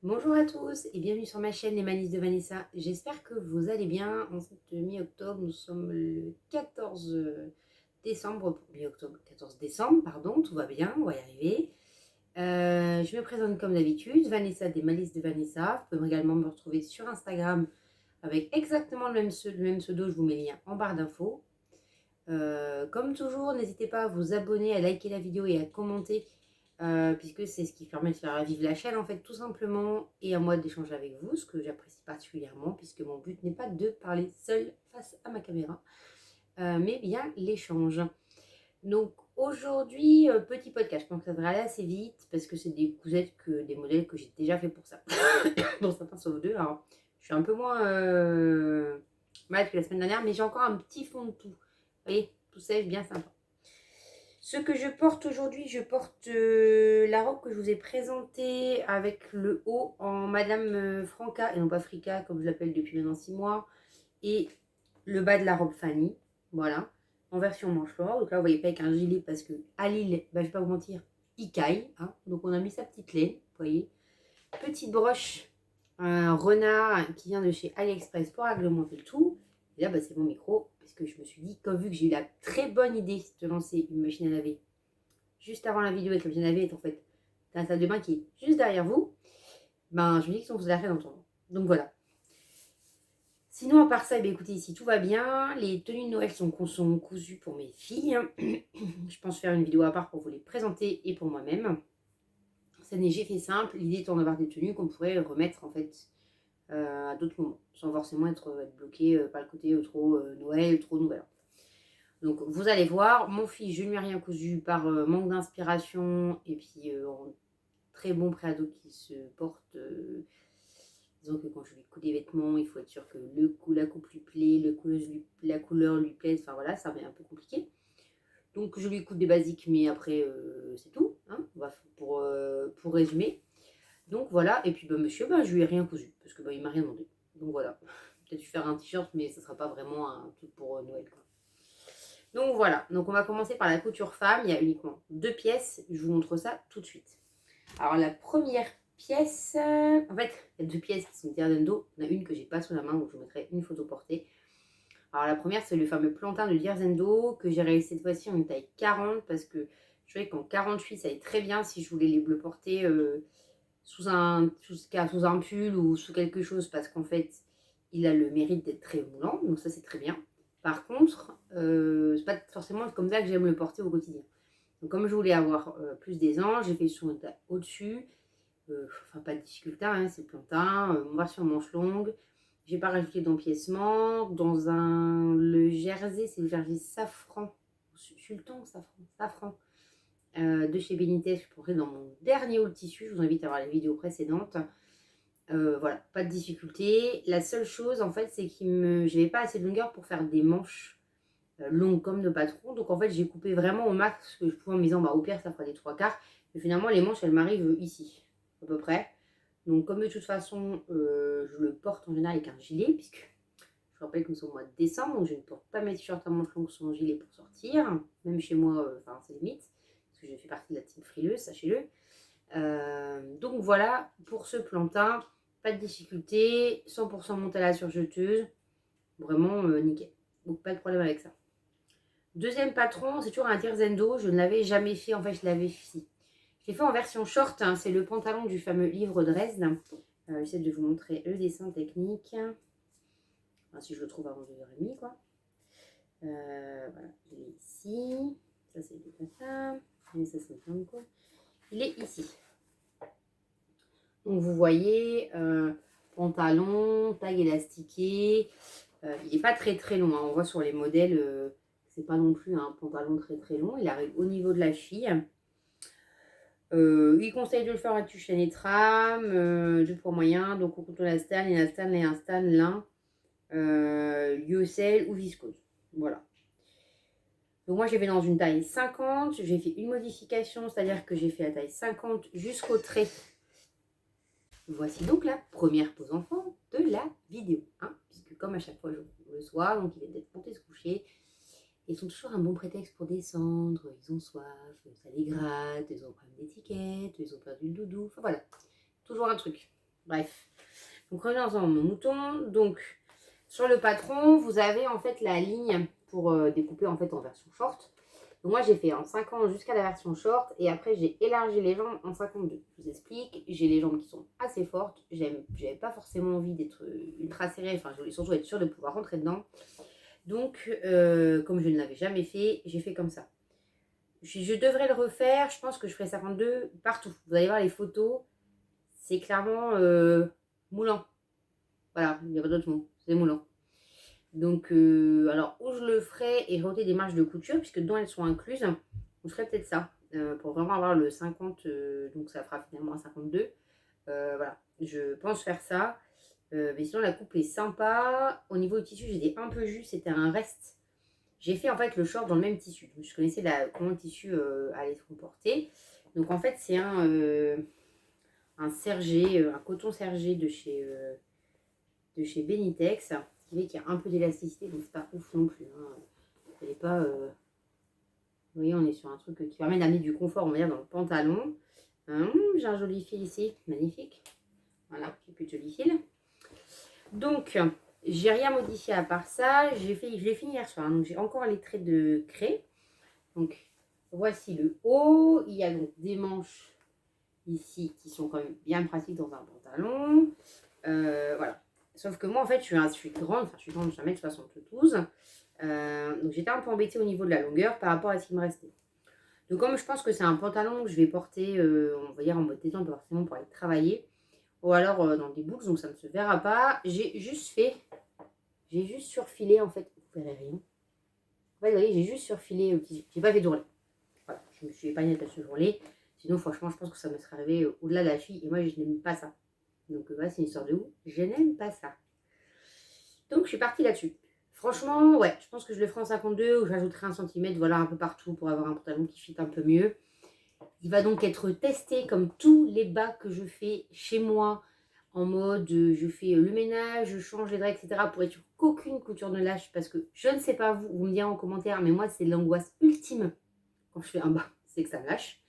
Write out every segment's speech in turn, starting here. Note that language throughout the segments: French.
Bonjour à tous et bienvenue sur ma chaîne Les Malices de Vanessa. J'espère que vous allez bien. En cette mi-octobre, nous sommes le 14 décembre, mi-octobre, 14 décembre, pardon, tout va bien, on va y arriver. Je me présente comme d'habitude, Vanessa des Malices de Vanessa. Vous pouvez également me retrouver sur Instagram avec exactement le même pseudo, je vous mets le lien en barre d'infos. Comme toujours, n'hésitez pas à vous abonner, à liker la vidéo et à commenter puisque c'est ce qui permet de faire vivre la chaîne en fait tout simplement et à moi d'échanger avec vous, ce que j'apprécie particulièrement puisque mon but n'est pas de parler seule face à ma caméra mais bien l'échange. Donc aujourd'hui petit podcast, je pense que ça devrait aller assez vite parce que c'est des cousettes des modèles que j'ai déjà fait pour ça. Bon, certains sauf deux, alors je suis un peu moins malade que la semaine dernière, mais j'ai encore un petit fond de tout, vous voyez, tout sèche, bien sympa. Ce que je porte aujourd'hui, je porte la robe que je vous ai présentée avec le haut en Madame Franca, et non pas Frica, comme je l'appelle depuis maintenant 6 mois, et le bas de la robe Fanny, voilà, en version manche longue. Donc là, vous voyez pas avec un gilet parce que à Lille, bah, je vais pas vous mentir, il caille, hein. Donc on a mis sa petite laine, vous voyez. Petite broche, un renard qui vient de chez AliExpress pour agrémenter le tout. Et là, bah, c'est mon micro, parce que je me suis dit, comme vu que j'ai eu la très bonne idée de lancer une machine à laver juste avant la vidéo et que la machine à laver est en fait dans la salle de bain qui est juste derrière vous, ben je me dis que ça vous a fait d'entendre. Donc voilà. Sinon, à part ça, eh bien, écoutez, ici tout va bien. Les tenues de Noël sont cousues pour mes filles. Je pense faire une vidéo à part pour vous les présenter et pour moi-même. J'ai fait simple. L'idée étant d'avoir des tenues qu'on pourrait remettre en fait à d'autres moments, sans forcément être bloqué par le côté trop Noël, trop Nouvel An. Donc vous allez voir, mon fils, je ne lui ai rien cousu par manque d'inspiration et puis en très bon préado qui se porte. Disons que quand je lui couds des vêtements, il faut être sûr que la coupe lui plaît, la couleur lui plaise, enfin voilà, ça m'est un peu compliqué. Donc je lui couds des basiques, mais après c'est tout, hein, pour résumer. Donc voilà, et puis bah, monsieur, bah, je lui ai rien cousu, parce que bah, il m'a rien demandé. Donc voilà, peut-être lui faire un t-shirt, mais ça sera pas vraiment un truc pour Noël, quoi. Donc voilà, donc on va commencer par la couture femme. Il y a uniquement 2 pièces, je vous montre ça tout de suite. Alors la première pièce, en fait, il y a 2 pièces qui sont Dierzendo. Il y en a une que j'ai pas sous la main, donc je vous mettrai une photo portée. Alors la première, c'est le fameux plantain de Dierzendo que j'ai réalisé cette fois-ci en une taille 40 parce que je trouvais qu'en 48, ça allait très bien si je voulais les bleu porter sous un pull ou sous quelque chose parce qu'en fait, il a le mérite d'être très moulant, donc ça c'est très bien. Par contre, c'est pas forcément comme ça que j'aime le porter au quotidien. Donc comme je voulais avoir plus d'aisance, j'ai fait sur une taille au-dessus. Enfin pas de difficulté, hein, c'est plantain, version manche longue. J'ai pas rajouté d'empiècement. Le jersey, c'est le jersey safran, sultan safran de chez Benitez, je pourrais dans mon dernier haul tissu. Je vous invite à voir les vidéos précédentes. Voilà, pas de difficulté. La seule chose en fait, c'est que j'avais pas assez de longueur pour faire des manches longues comme de patron. Donc en fait, j'ai coupé vraiment au max ce que je pouvais en me disant, bah au pire, ça fera des 3/4. Mais finalement, les manches, elles m'arrivent ici, à peu près. Donc comme de toute façon, je le porte en général avec un gilet, puisque je rappelle que nous sommes au mois de décembre, donc je ne porte pas mes t-shirts à manches longues sans gilet pour sortir. Même chez moi, enfin c'est limite, parce que je fais partie de la team frileuse, sachez-le. Donc voilà, pour ce plantain, pas de difficulté, 100% monté à la surjeteuse, vraiment nickel. Donc pas de problème avec ça. Deuxième patron, c'est toujours un Tirzendo, je ne l'avais jamais fait, en fait je l'avais fait. Je l'ai fait en version short, hein, c'est le pantalon du fameux livre Dresde. J'essaie de vous montrer le dessin technique. Enfin, si je le trouve avant 2h30, quoi. Voilà, il est ici. Ça, c'est comme ça. Et ça, c'est comme quoi. Il est ici. Donc, vous voyez, pantalon, taille élastiquée. Il n'est pas très très long, hein. On voit sur les modèles, c'est pas non plus un pantalon très très long. Il arrive au niveau de la cheville. Il conseille de le faire à tu chaîne et trame, de poids moyen, donc au coton élastane, élastane, élastane, lin, lyocell ou viscose. Voilà. Donc moi j'ai fait dans une taille 50, j'ai fait une modification, c'est-à-dire que j'ai fait la taille 50 jusqu'au trait. Voici donc la première pose enfant de la vidéo, hein, puisque comme à chaque fois le soir, donc il vient d'être monté se coucher. Ils sont toujours un bon prétexte pour descendre, ils ont soif, ça les gratte, ils ont un problème d'étiquette, ils ont perdu le doudou, enfin voilà, toujours un truc. Bref. Donc revenons en nos moutons. Donc sur le patron, vous avez en fait la ligne pour découper en fait en version short. Donc moi j'ai fait en 50 jusqu'à la version short et après j'ai élargi les jambes en 52. Je vous explique, j'ai les jambes qui sont assez fortes. J'avais pas forcément envie d'être ultra serrée, enfin je voulais surtout être sûre de pouvoir rentrer dedans. Donc comme je ne l'avais jamais fait, j'ai fait comme ça. Je devrais le refaire, je pense que je ferai 52 partout. Vous allez voir les photos, c'est clairement moulant. Voilà, il n'y a pas d'autre mot, c'est moulant. Donc, alors, où je le ferai et rajouter des marges de couture, puisque dedans elles sont incluses, je ferai peut-être ça, pour vraiment avoir le 50, donc ça fera finalement un 52. Voilà, je pense faire ça. Mais sinon, la coupe est sympa. Au niveau du tissu, j'étais un peu juste, c'était un reste. J'ai fait en fait le short dans le même tissu. Donc, je connaissais comment le tissu allait se comporter. Donc, en fait, c'est un sergé, un coton sergé de chez Benitex, qui fait qu'il y a un peu d'élasticité, donc c'est pas ouf non plus. Hein. Elle est pas, vous voyez, on est sur un truc qui permet d'amener du confort, on va dire, dans le pantalon. J'ai un joli fil ici, magnifique. Voilà, j'ai plus de joli fil. Donc, j'ai rien modifié à part ça. Je l'ai fini hier soir, donc j'ai encore les traits de craie. Donc, voici le haut. Il y a donc des manches ici qui sont quand même bien pratiques dans un pantalon. Voilà. Sauf que moi, en fait, je suis grande, enfin, je suis grande, je suis 1m72. Donc, j'étais un peu embêtée au niveau de la longueur par rapport à ce qui me restait. Donc, comme je pense que c'est un pantalon que je vais porter, on va dire en mode détente, forcément pour aller travailler, ou alors dans des boucles, donc ça ne se verra pas. J'ai juste surfilé, en fait, vous verrez rien. En fait, vous voyez, j'ai juste surfilé, j'ai pas fait d'ourlet. Voilà, je me suis épargnée de ce jour-là. Sinon, franchement, je pense que ça me serait arrivé au-delà de la cheville, et moi, je n'aime pas ça. Donc, voilà, c'est une histoire de où je n'aime pas ça. Donc, je suis partie là-dessus. Franchement, ouais, je pense que je le ferai en 52 ou j'ajouterai 1 cm, voilà, un peu partout pour avoir un pantalon qui fit un peu mieux. Il va donc être testé comme tous les bas que je fais chez moi, en mode je fais le ménage, je change les draps, etc. pour être sûr qu'aucune couture ne lâche parce que je ne sais pas vous, vous me direz en commentaire, mais moi c'est l'angoisse ultime quand je fais un bas, c'est que ça lâche.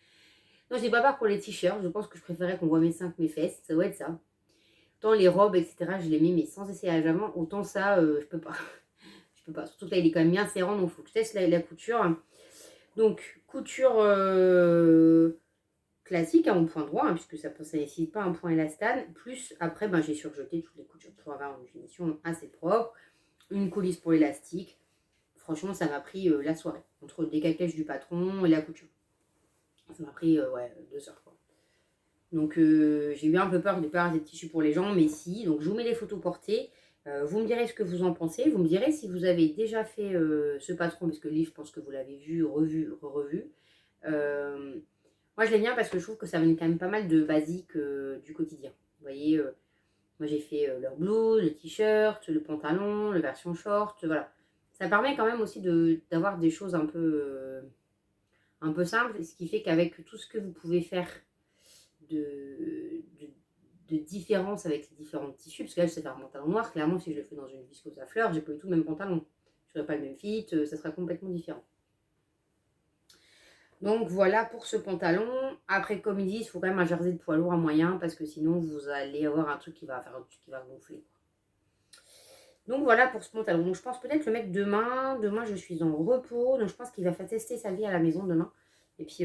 Non, j'ai pas peur pour les t-shirts, je pense que je préférerais qu'on voit mes seins que mes fesses, ça doit être ça. Autant les robes, etc., je les mets mais sans essayage avant, autant ça, je peux pas. Je peux pas, surtout que là il est quand même bien serrant, donc il faut que je teste la couture. Donc couture classique à mon point droit, hein, puisque ça ne nécessite pas un point élastane. Plus après, ben, j'ai surjeté toutes les coutures pour avoir une finition assez propre. Une coulisse pour l'élastique. Franchement, ça m'a pris la soirée. Entre le décalquage du patron et la couture. Ça m'a pris 2 heures. Quoi. Donc j'ai eu un peu peur de ne pas avoir des tissus pour les gens, mais si. Donc je vous mets les photos portées. Vous me direz ce que vous en pensez. Vous me direz si vous avez déjà fait ce patron, parce que le livre, je pense que vous l'avez vu, revu, revu. Moi, je l'aime bien parce que je trouve que ça amène quand même pas mal de basiques du quotidien. Vous voyez, moi j'ai fait leur blouse, le t-shirt, le pantalon, la version short, voilà. Ça permet quand même aussi d'avoir des choses un peu simples, ce qui fait qu'avec tout ce que vous pouvez faire de différence avec les différents tissus, parce que là je sais faire un pantalon noir, clairement si je le fais dans une viscose à fleurs, j'ai pas du tout le même pantalon. Je n'aurai pas le même fit, ça sera complètement différent. Donc voilà pour ce pantalon. Après, comme ils disent, il faut quand même un jersey de poids lourd à moyen parce que sinon vous allez avoir un truc qui va gonfler. Donc voilà pour ce pantalon. Donc je pense peut-être le mettre demain. Demain je suis en repos, donc je pense qu'il va faire tester sa vie à la maison demain. Et puis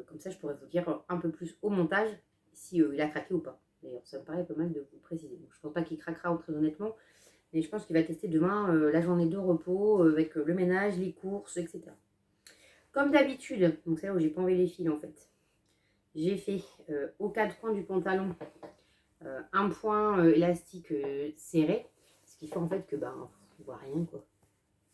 comme ça je pourrais vous dire un peu plus au montage si il a craqué ou pas. D'ailleurs ça me paraît pas mal de vous préciser. Donc, je pense pas qu'il craquera très honnêtement, mais je pense qu'il va tester demain la journée de repos avec le ménage, les courses, etc. Comme d'habitude, donc c'est là où j'ai pas enlevé les fils en fait. J'ai fait aux 4 coins du pantalon un point élastique serré, ce qui fait en fait que on voit rien quoi.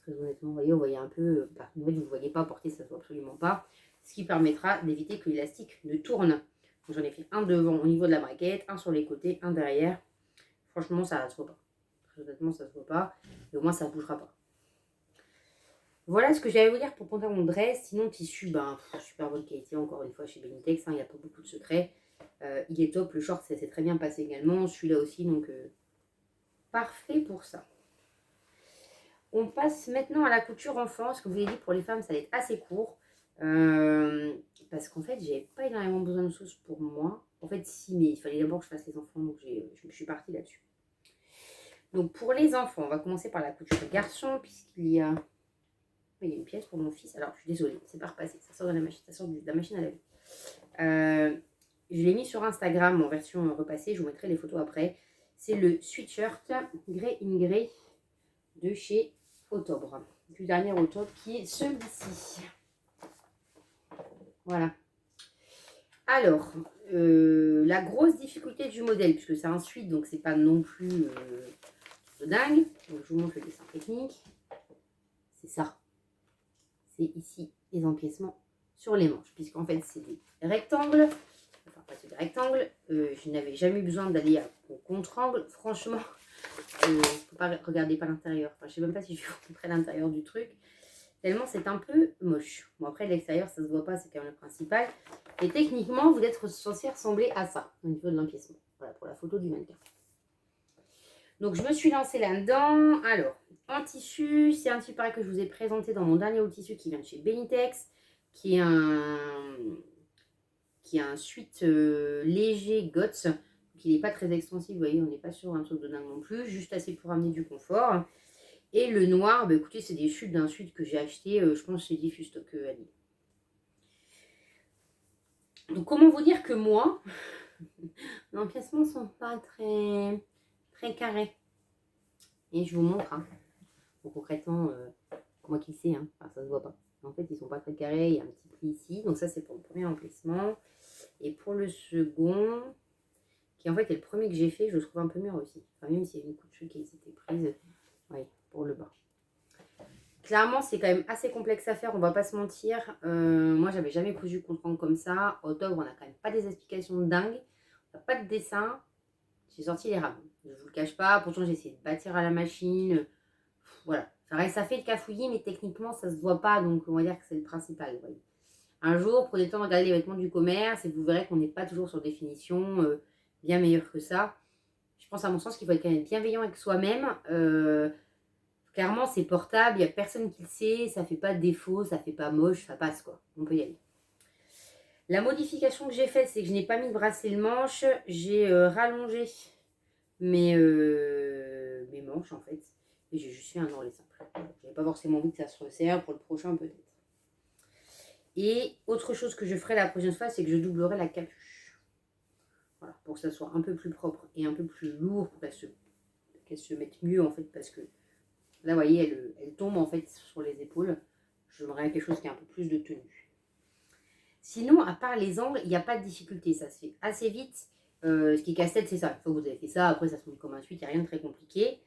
Très honnêtement, vous voyez un peu, en fait vous ne voyez pas porter, ça ne se voit absolument pas, ce qui permettra d'éviter que l'élastique ne tourne. J'en ai fait un devant au niveau de la braquette, un sur les côtés, un derrière. Franchement ça ne se voit pas. Très honnêtement ça ne se voit pas, et au moins ça ne bougera pas. Voilà ce que j'allais vous dire pour pantalon de dress. Sinon, tissu, super bonne qualité, encore une fois, chez Benitex. Il n'y a pas beaucoup de secrets. Il est top. Le short, ça s'est très bien passé également. Celui-là aussi, donc parfait pour ça. On passe maintenant à la couture enfant. Ce que je vous ai dit, pour les femmes, ça va être assez court. Parce qu'en fait, j'ai pas énormément besoin de choses pour moi. En fait, si, mais il fallait d'abord que je fasse les enfants, donc je suis partie là-dessus. Donc, pour les enfants, on va commencer par la couture garçon, puisqu'il y a... Il y a une pièce pour mon fils. Alors, je suis désolée, c'est pas repassé. Ça sort de la machine, ça sort de la machine à laver. Je l'ai mis sur Instagram en version repassée. Je vous mettrai les photos après. C'est le sweatshirt Grey in Grey de chez Octobre. Du dernier Octobre qui est celui-ci. Voilà. Alors, la grosse difficulté du modèle, puisque c'est un suite, donc c'est pas non plus de dingue. Donc, je vous montre le dessin technique. C'est ça. C'est ici les empiècements sur les manches, puisqu'en fait, c'est des rectangles. Enfin, pas des rectangles. Je n'avais jamais eu besoin d'aller au contre-angle. Franchement, faut pas regarder par l'intérieur. Enfin, je sais même pas si je vais vous montrer l'intérieur du truc. Tellement c'est un peu moche. Bon, après, de l'extérieur, ça se voit pas, c'est quand même le principal. Et techniquement, vous êtes censé ressembler à ça, au niveau de l'empiècement. Voilà, pour la photo du mannequin. Donc, je me suis lancée là-dedans. Alors, en tissu, c'est un tissu pareil que je vous ai présenté dans mon dernier haut tissu qui vient de chez Benitex, qui est un suite léger GOTS. Donc, il n'est pas très extensif, vous voyez, on n'est pas sur un truc de dingue non plus, juste assez pour amener du confort. Et le noir, bah, écoutez, c'est des chutes d'un suite que j'ai acheté, je pense, chez Diffustock Ali. Donc, comment vous dire que moi, les empiècements ne sont pas très, très carrés. Et je vous montre. Hein. Donc, concrètement, moi qui sais, hein, enfin, ça ne se voit pas. En fait, ils ne sont pas très carrés. Il y a un petit pli ici. Donc, ça, c'est pour le premier emplacement. Et pour le second, qui en fait est le premier que j'ai fait, je le trouve un peu mieux aussi. Enfin, même s'il y a une couture qui s'était prise, oui, pour le bas. Clairement, c'est quand même assez complexe à faire, on va pas se mentir. Moi, j'avais jamais cousu contre-angle comme ça. Octobre, on n'a quand même pas des explications de dingue. On n'a pas de dessin. J'ai sorti les rames. Je vous le cache pas. Pourtant, j'ai essayé de bâtir à la machine. Voilà. Ça fait le cafouillis, mais techniquement, ça se voit pas. Donc, on va dire que c'est le principal. Voyez. Un jour, prenez le temps de regarder les vêtements du commerce et vous verrez qu'on n'est pas toujours sur des finitions bien meilleures que ça. Je pense à mon sens qu'il faut être quand même bienveillant avec soi-même. Clairement, c'est portable, il n'y a personne qui le sait, ça ne fait pas de défaut, ça ne fait pas moche, ça passe quoi. On peut y aller. La modification que j'ai faite, c'est que je n'ai pas mis de bracelet le manche, j'ai rallongé mes manches en fait. Et j'ai juste fait un ourlet simple. Je n'avais pas forcément envie que ça se resserre, pour le prochain peut-être. Et autre chose que je ferai la prochaine fois, c'est que je doublerai la capuche. Voilà, pour que ça soit un peu plus propre et un peu plus lourd, pour qu'elle se mette mieux en fait, parce que là, vous voyez, elle tombe en fait sur les épaules. J'aimerais quelque chose qui a un peu plus de tenue. Sinon, à part les angles, il n'y a pas de difficulté. Ça se fait assez vite. Ce qui est casse-tête, c'est ça. Une fois que vous avez fait ça, après, ça se monte comme un suite. Il n'y a rien de très compliqué.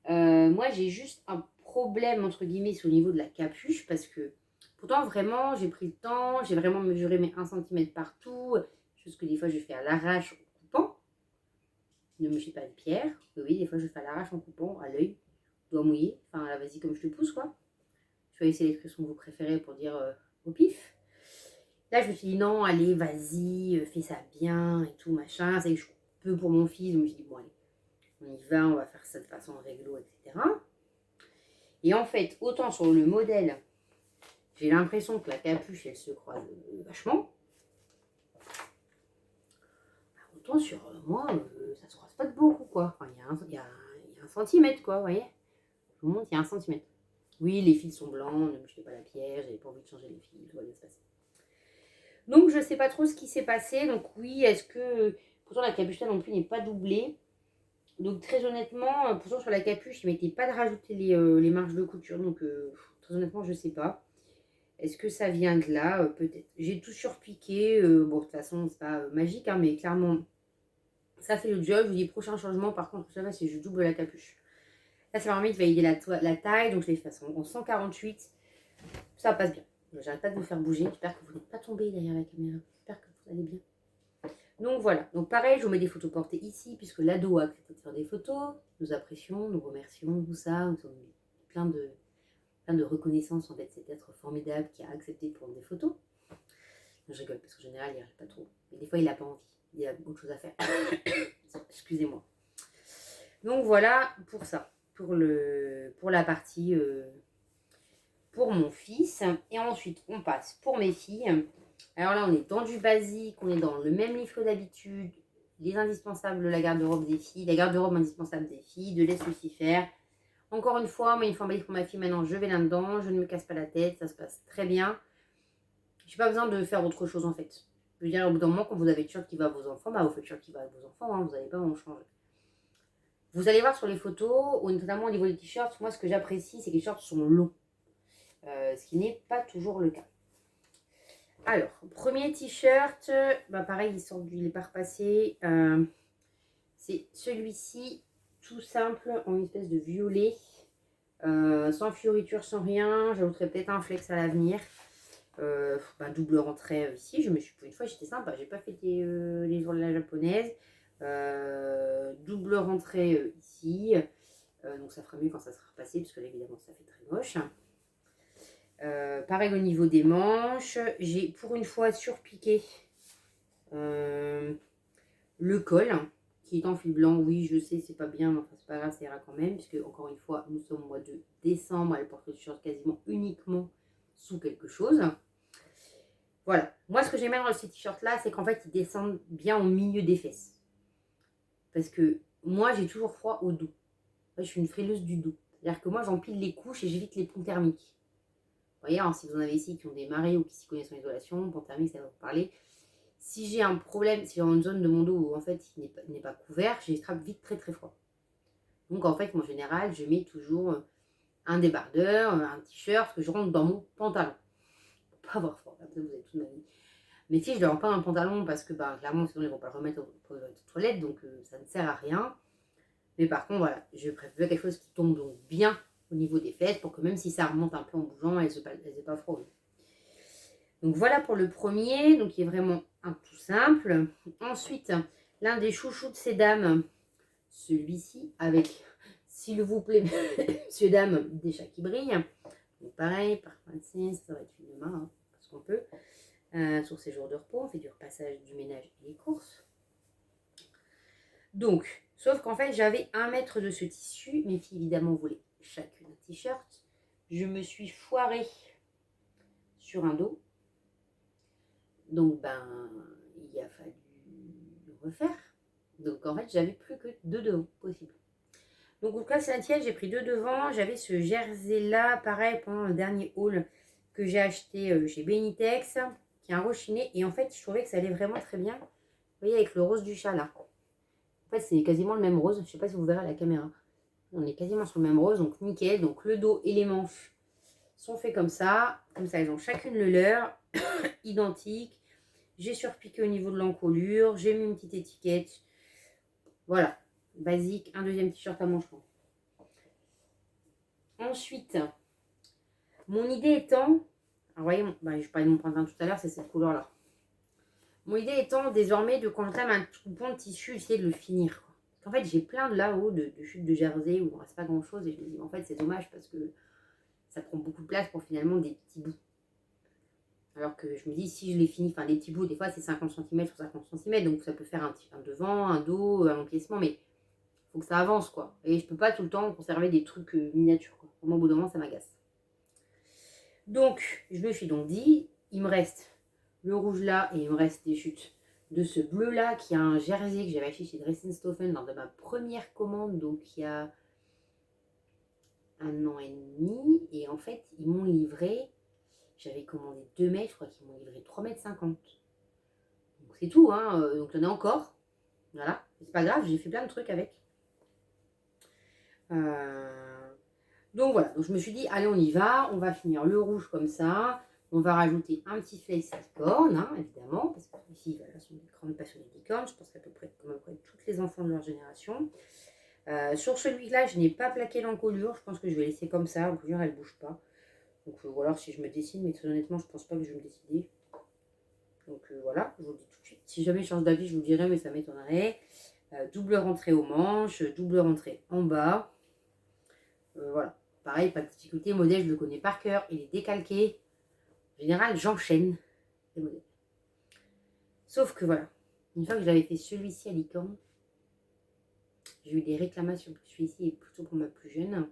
Moi, j'ai juste un problème, entre guillemets, c'est au niveau de la capuche. Parce que, pourtant, vraiment, j'ai pris le temps. J'ai vraiment mesuré mes 1 cm partout. Chose que des fois, je fais à l'arrache en coupant. Ne me jette pas de pierre. Oui, des fois, je fais à l'arrache en coupant, à l'œil. Doigt mouillé. Enfin, là, vas-y, comme je te pousse, quoi. Choisissez l'expression que vous préférez pour dire au pif. Là, je me suis dit non, allez, vas-y, fais ça bien et tout, machin. C'est que je peux pour mon fils. Donc, je me suis dit, bon, allez, on y va, on va faire ça de façon réglo, etc. Et en fait, autant sur le modèle, j'ai l'impression que la capuche, elle se croise vachement. Autant sur moi, ça se croise pas de beaucoup, quoi. Enfin, il y a 1 centimètre, quoi, vous voyez. Je vous montre, il y a 1 centimètre. Oui, les fils sont blancs, ne me jetez pas la pierre, j'avais pas envie de changer les fils, tout va bien se passer. Donc, je ne sais pas trop ce qui s'est passé. Donc, oui, est-ce que... Pourtant, la capuche là non plus n'est pas doublée. Donc, très honnêtement, pourtant, sur la capuche, il ne mettait pas de rajouter les marges de couture. Donc, très honnêtement, je ne sais pas. Est-ce que ça vient de là peut-être. J'ai tout surpiqué. Bon, de toute façon, c'est pas magique, hein, mais clairement, ça fait le job. Je vous dis, prochain changement, par contre, ça va, c'est je double la capuche. Là, ça m'a permis de valider la taille. Donc, je l'ai fait en 148. Ça passe bien. J'arrête pas de vous faire bouger. J'espère que vous n'êtes pas tombé derrière la caméra. J'espère que vous allez bien. Donc voilà. Donc pareil, je vous mets des photos portées ici, puisque l'ado a accepté de faire des photos. Nous apprécions, nous remercions, tout ça. Nous sommes plein de reconnaissance en fait. Cet être formidable qui a accepté de prendre des photos. Je rigole, parce qu'en général, il n'y arrive pas trop. Mais des fois, il n'a pas envie. Il a beaucoup de choses à faire. Excusez-moi. Donc voilà pour ça. Pour la partie... pour mon fils. Et ensuite, on passe pour mes filles. Alors là, on est dans du basique, on est dans le même livre que d'habitude. Les indispensables de la garde-robe des filles, la garde-robe indispensable des filles, de Laisse Lucie faire. Encore une fois, moi, une fois emballée pour ma fille, maintenant je vais là-dedans, je ne me casse pas la tête, ça se passe très bien. J'ai pas besoin de faire autre chose en fait. Je veux dire, au bout d'un moment, quand vous avez le shirt qui va à vos enfants, bah vous faites le shirt qui va à vos enfants, hein, vous n'allez pas en changer. Vous allez voir sur les photos, notamment au niveau des t-shirts, moi ce que j'apprécie, c'est que les shirts sont longs. Ce qui n'est pas toujours le cas. Alors, premier t-shirt, bah pareil, il est pas repassé. C'est celui-ci, tout simple, en une espèce de violet. Sans fioriture, sans rien. J'ajouterai peut-être un flex à l'avenir. Double rentrée ici. Pour une fois, j'étais sympa. J'ai pas fait les jours de la japonaise. Double rentrée ici. Donc ça fera mieux quand ça sera repassé, parce que là, évidemment, ça fait très moche. Pareil au niveau des manches. J'ai pour une fois surpiqué le col qui est en fil blanc. Oui, je sais, c'est pas bien, mais enfin, c'est pas grave, ça ira quand même, puisque encore une fois, nous sommes au mois de décembre. Elle porte le t-shirt quasiment uniquement sous quelque chose. Voilà. Moi, ce que j'aime bien dans ces t-shirts là, c'est qu'en fait, ils descendent bien au milieu des fesses. Parce que moi, j'ai toujours froid au dos. Je suis une frileuse du dos. C'est-à-dire que moi, j'empile les couches et j'évite les ponts thermiques. Vous voyez, alors, si vous en avez ici qui ont des maris ou qui s'y connaissent en isolation, pont thermique, ça va vous parler. Si j'ai un problème, si j'ai une zone de mon dos où en fait il n'est pas couvert, j'attrape vite très très froid. Donc en fait, en général, je mets toujours un débardeur, un t-shirt que je rentre dans mon pantalon. Pour pas avoir froid, après vous avez toute ma vie. Mais si je ne le rentre pas dans le pantalon parce que clairement, sinon ils ne vont pas le remettre aux toilettes, donc ça ne sert à rien. Mais par contre, voilà, je préfère quelque chose qui tombe donc bien au niveau des fesses pour que même si ça remonte un peu en bougeant, elles n'aient pas froid. Donc voilà pour le premier, donc il est vraiment un tout simple. Ensuite, l'un des chouchous de ces dames, celui-ci, avec, s'il vous plaît, monsieur, dame, des chats qui brillent. Donc pareil, par princesse, ça va être une main, hein, parce qu'on peut. Sur ces jours de repos, on fait du repassage du ménage et des courses. Donc, sauf qu'en fait, j'avais 1 mètre de ce tissu. Mes filles, évidemment, voulaient chacune un t-shirt. Je me suis foirée sur un dos. Donc, il a fallu refaire. Donc, en fait, j'avais plus que 2 devant possible. Donc, au cas c'est la tienne, j'ai pris 2 devant. J'avais ce jersey-là, pareil, pendant le dernier haul que j'ai acheté chez Benitex, qui est un rochiné. Et en fait, je trouvais que ça allait vraiment très bien. Vous voyez, avec le rose du chat, là. En fait, c'est quasiment le même rose. Je ne sais pas si vous verrez à la caméra. On est quasiment sur le même rose, donc nickel. Donc, le dos et les manches sont faits comme ça. Comme ça, ils ont chacune le leur, identique. J'ai surpiqué au niveau de l'encolure. J'ai mis une petite étiquette. Voilà, basique. Un deuxième t-shirt à manches longues. Ensuite, mon idée étant... Alors, vous voyez, je parlais de mon printemps tout à l'heure, c'est cette couleur-là. Mon idée étant désormais de, quand j'entame un coupon de tissu, essayer de le finir. En fait, j'ai plein de là-haut de chutes de jersey où il ne reste pas grand-chose. Et je me dis, en fait, c'est dommage parce que ça prend beaucoup de place pour finalement des petits bouts. Alors que je me dis, si je les finis, enfin les petits bouts, des fois c'est 50 cm sur 50 cm, donc ça peut faire un devant, un dos, un empiècement, mais il faut que ça avance quoi. Et je peux pas tout le temps conserver des trucs miniatures quoi. Au bout d'un moment, ça m'agace. Donc, je me suis donc dit, il me reste le rouge là et il me reste des chutes de ce bleu là qui a un jersey que j'avais acheté chez Dressenstoffen lors de ma première commande, donc il y a 1 an et demi. Et en fait, ils m'ont livré, j'avais commandé 2 mètres, je crois qu'ils m'ont livré 3,50 m. Donc c'est tout, hein. Donc il y en a encore. Voilà, c'est pas grave, j'ai fait plein de trucs avec. Donc voilà, donc je me suis dit, allez, on y va, on va finir le rouge comme ça. On va rajouter un petit flex licorne, hein, évidemment, parce que ici, voilà, sont des grandes passionnées de licorne. Je pense qu'à peu près comme à peu près toutes les enfants de leur génération. Sur celui-là, je n'ai pas plaqué l'encolure. Je pense que je vais laisser comme ça. L'encolure, elle ne bouge pas. Donc, ou alors si je me décide, mais très honnêtement, je ne pense pas que je vais me décider. Donc voilà, je vous le dis tout de suite. Si jamais je change d'avis, je vous dirai, mais ça m'étonnerait. Double rentrée aux manches, double rentrée en bas. Voilà. Pareil, pas de difficulté. Modèle, je le connais par cœur. Il est décalqué. En général, j'enchaîne les modèles. Sauf que voilà, une fois que j'avais fait celui-ci à licorne, j'ai eu des réclamations. Celui-ci est plutôt pour ma plus jeune.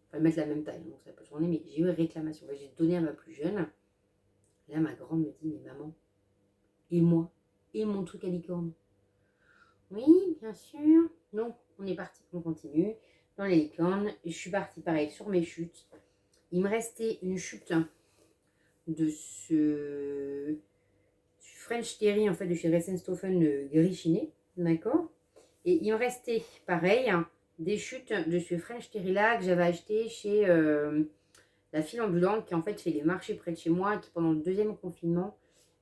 Enfin, mettre la même taille, donc ça peut tourner, mais j'ai eu une réclamation. J'ai donné à ma plus jeune. Là, ma grande me dit, mais maman, Et moi, et mon truc à licorne. Oui, bien sûr. Donc, on est parti, on continue. Dans les licornes, je suis partie pareil sur mes chutes. Il me restait une chute de ce French Terry, en fait, de chez Ressenstoffen gris chiné. D'accord. Et il me restait, pareil, des chutes de ce French Terry là que j'avais acheté chez la file ambulante qui en fait fait les marchés près de chez moi, qui pendant le deuxième confinement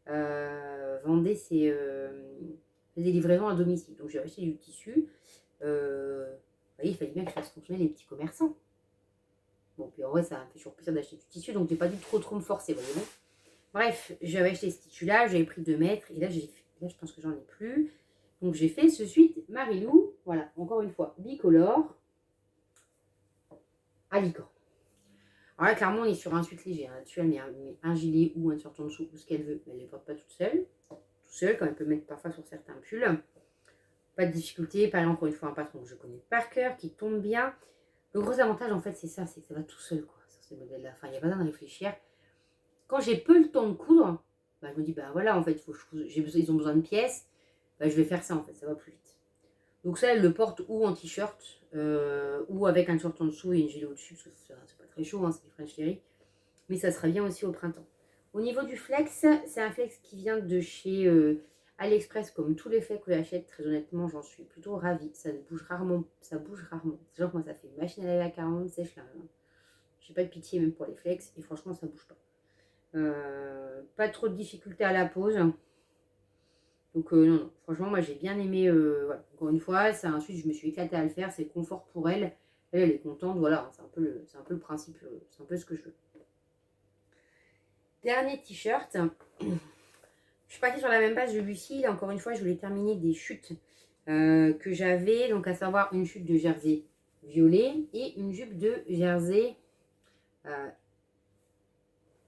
vendait faisait des livraisons à domicile. Donc j'ai acheté du tissu. Vous voyez, il fallait bien que je fasse fonctionner les petits commerçants. Bon, puis en vrai, ça me fait toujours plaisir d'acheter du tissu, donc j'ai pas dû trop me forcer, voyez-vous. Bref, j'avais acheté ce tissu-là, j'avais pris 2 mètres, et là, je pense que j'en ai plus. Donc j'ai fait ce suite Marilou, voilà, encore une fois, bicolore, à licorne. Alors là, clairement, on est sur un suite léger. Hein. Là-dessus, elle met un gilet ou un short en dessous, ou ce qu'elle veut, mais elle ne les porte pas toute seule. Tout seule, comme elle peut mettre parfois sur certains pulls. Pas de difficulté. Pareil, encore une fois, un patron que je connais par cœur, qui tombe bien. Le gros avantage, en fait, c'est ça, c'est que ça va tout seul, quoi, sur ces modèles-là. Enfin, il n'y a pas besoin de réfléchir. Quand j'ai peu le temps de coudre, bah, je me dis, bah voilà, en fait, ils ont besoin de pièces. Bah, je vais faire ça, en fait, ça va plus vite. Donc ça, elle le porte ou en t-shirt, ou avec un short en dessous et une gilet au-dessus, parce que c'est pas très chaud, hein, c'est du French Terry. Mais ça sera bien aussi au printemps. Au niveau du flex, c'est un flex qui vient de chez AliExpress, comme tous les flex que j'achète. Très honnêtement, j'en suis plutôt ravie. Ça bouge rarement. Ça bouge rarement. C'est genre que moi, ça fait une machine à laver à 40 sèche là. J'ai pas de pitié même pour les flex. Et franchement, ça bouge pas. Pas trop de difficultés à la pose. Donc non, franchement, moi j'ai bien aimé. Voilà. Encore une fois, c'est un suite, je me suis éclatée à le faire. C'est confort pour elle. Elle est contente. Voilà, c'est un peu le principe. C'est un peu ce que je veux. Dernier t-shirt. Je suis partie sur la même page de Lucie. Encore une fois, je voulais terminer des chutes que j'avais. Donc, à savoir une chute de jersey violet et une jupe de jersey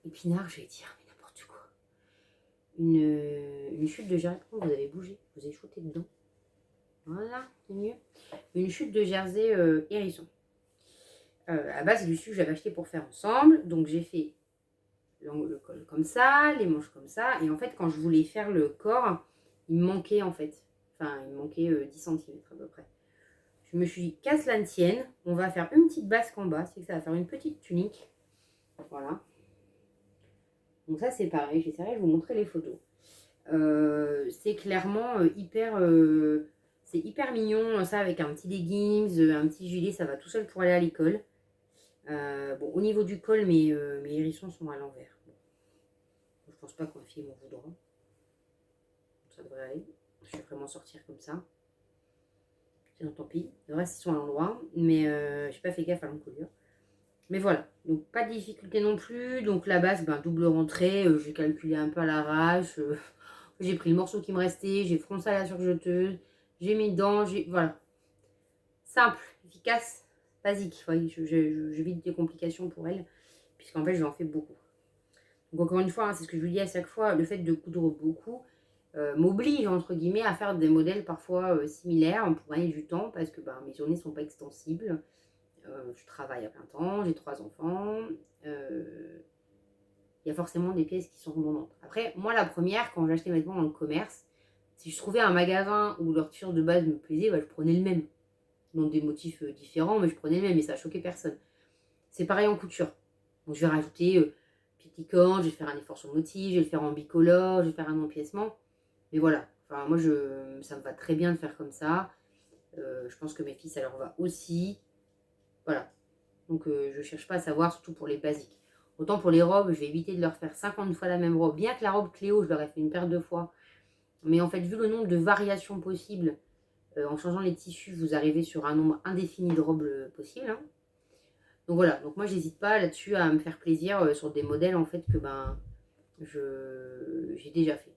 épinard, je vais dire, mais n'importe quoi. Une chute de jersey. Pourquoi vous avez bougé? Vous avez shooté dedans. Voilà, c'est mieux. Une chute de jersey hérisson. À la base, c'est du tissu que j'avais acheté pour faire ensemble. Donc, j'ai fait le col comme ça, les manches comme ça. Et en fait, quand je voulais faire le corps, il me manquait en fait. Enfin, il me manquait 10 cm à peu près. Je me suis dit, qu'à cela ne tienne, on va faire une petite basque en bas. C'est que ça va faire une petite tunique. Voilà. Donc ça, c'est pareil. J'essaierai de vous montrer les photos. C'est clairement c'est hyper mignon, ça, avec un petit leggings, un petit gilet. Ça va tout seul pour aller à l'école. Bon, au niveau du col, mes hérissons sont à l'envers. Je pense pas que ma fille m'en voudra. Ça devrait aller. Je vais vraiment sortir comme ça. Sinon, tant pis. Le reste, ils sont à l'endroit. Mais j'ai pas fait gaffe à l'encolure. Mais voilà. Donc, pas de difficulté non plus. Donc, la base, ben, double rentrée. J'ai calculé un peu à l'arrache. J'ai pris le morceau qui me restait. J'ai froncé à la surjeteuse. J'ai mis dedans. Voilà. Simple, efficace, basique. Voyez, j'évite des complications pour elle. Puisqu'en fait, j'en fais beaucoup. Donc, encore une fois, hein, c'est ce que je vous dis à chaque fois. Le fait de coudre beaucoup m'oblige entre guillemets à faire des modèles parfois similaires pour gagner du temps parce que ben, mes journées ne sont pas extensibles. Je travaille à plein temps, j'ai 3 enfants. Il y a forcément des pièces qui sont redondantes. Après, moi la première, quand j'achetais mes vêtements dans le commerce, si je trouvais un magasin où leur t-shirt de base me plaisait, ben, je prenais le même. Donc des motifs différents, mais je prenais le même et ça choquait personne. C'est pareil en couture. Donc je vais rajouter petite licorne, je vais faire un effort sur le motif, je vais le faire en bicolore, je vais faire un empiècement. Mais voilà, enfin, moi, ça me va très bien de faire comme ça. Je pense que mes filles, ça leur va aussi. Voilà. Donc, je ne cherche pas à savoir, surtout pour les basiques. Autant pour les robes, je vais éviter de leur faire 50 fois la même robe. Bien que la robe Cléo, je leur ai fait une paire de fois. Mais en fait, vu le nombre de variations possibles, en changeant les tissus, vous arrivez sur un nombre indéfini de robes possibles. Hein. Donc voilà, donc moi, j'hésite pas là-dessus à me faire plaisir sur des modèles, en fait, que ben, j'ai déjà fait.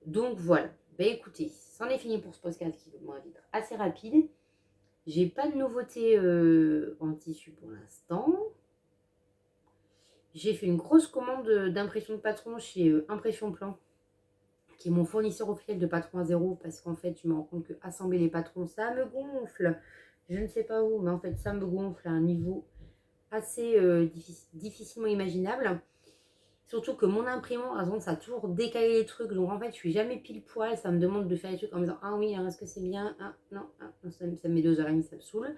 Donc voilà, bah écoutez, c'en est fini pour ce podcast qui va être assez rapide. J'ai pas de nouveautés en tissu pour l'instant. J'ai fait une grosse commande d'impression de patron chez Impression Plan, qui est mon fournisseur officiel de patron à zéro, parce qu'en fait, je me rends compte que assembler les patrons, ça me gonfle. Je ne sais pas où, mais en fait, ça me gonfle à un niveau assez difficilement imaginable. Surtout que mon imprimante, par exemple, ça a toujours décalé les trucs. Donc en fait, je suis jamais pile poil. Ça me demande de faire les trucs en me disant, ah oui, est-ce que c'est bien? Ah non, ça me met 2h30, ça me saoule.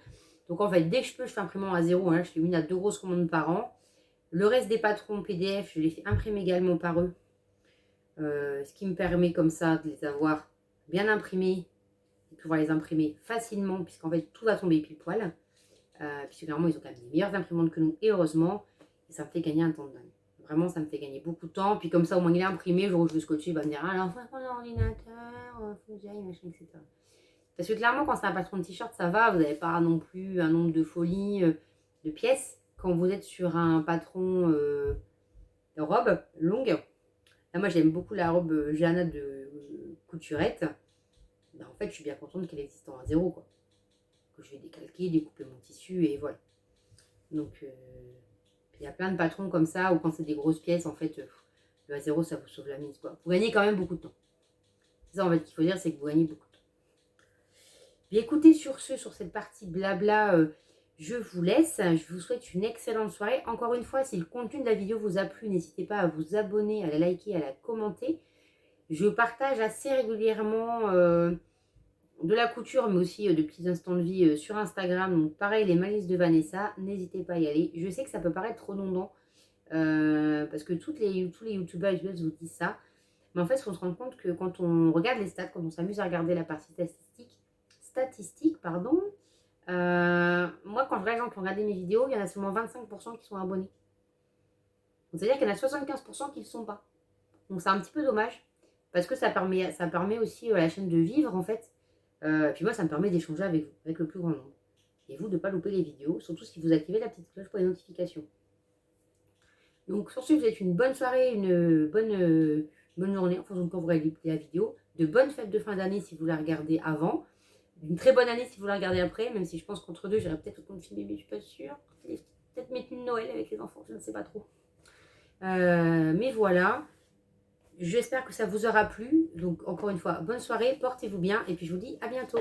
Donc en fait, dès que je peux, je fais imprimant à zéro. Hein, je fais 1 à 2 grosses commandes par an. Le reste des patrons PDF, je les fais imprimer également par eux. Ce qui me permet comme ça de les avoir bien imprimés, de pouvoir les imprimer facilement, puisqu'en fait tout va tomber pile poil. Puisque clairement ils ont quand même des meilleures imprimantes que nous, et heureusement, et ça me fait gagner un temps de dingue. Vraiment, ça me fait gagner beaucoup de temps. Puis comme ça, au moins il est imprimé, le jour où je veux scotcher, il va me dire, alors faut prendre l'ordinateur, faut que j'aille, machin, etc. Parce que clairement, quand c'est un patron de t-shirt, ça va, vous n'avez pas non plus un nombre de folies de pièces. Quand vous êtes sur un patron de robe longue, là, moi j'aime beaucoup la robe Jana de Couturette. Ben, en fait, je suis bien contente qu'elle existe en A0, quoi. Que je vais décalquer, découper mon tissu et voilà. Donc, il y a plein de patrons comme ça où quand c'est des grosses pièces, en fait, le A0 ça vous sauve la mise, quoi. Vous gagnez quand même beaucoup de temps. C'est ça en fait qu'il faut dire, c'est que vous gagnez beaucoup de temps. Bien écoutez, sur cette partie blabla, je vous laisse. Je vous souhaite une excellente soirée. Encore une fois, si le contenu de la vidéo vous a plu, n'hésitez pas à vous abonner, à la liker, à la commenter. Je partage assez régulièrement de la couture, mais aussi de petits instants de vie sur Instagram. Donc pareil, les malices de Vanessa, n'hésitez pas à y aller. Je sais que ça peut paraître redondant, parce que tous les youtubeurs et youtubeuses vous disent ça. Mais en fait, il faut se rendre compte que quand on regarde les stats, quand on s'amuse à regarder la partie statistique, pardon, moi, quand je regarde mes vidéos, il y en a seulement 25% qui sont abonnés. C'est-à-dire qu'il y en a 75% qui ne le sont pas. Donc c'est un petit peu dommage, parce que ça permet aussi à la chaîne de vivre, en fait. Puis moi, ça me permet d'échanger avec vous, avec le plus grand nombre. Et vous, de ne pas louper les vidéos, surtout si vous activez la petite cloche pour les notifications. Donc sur ce, je vous souhaite une bonne soirée, une bonne journée, en fonction de quand vous regardez la vidéo. De bonnes fêtes de fin d'année si vous la regardez avant. Une très bonne année si vous la regardez après, même si je pense qu'entre deux, j'irai peut-être au compte film, mais je suis pas sûre. Peut-être mettre une Noël avec les enfants, je ne sais pas trop. Mais voilà. J'espère que ça vous aura plu. Donc encore une fois, bonne soirée, portez-vous bien et puis je vous dis à bientôt.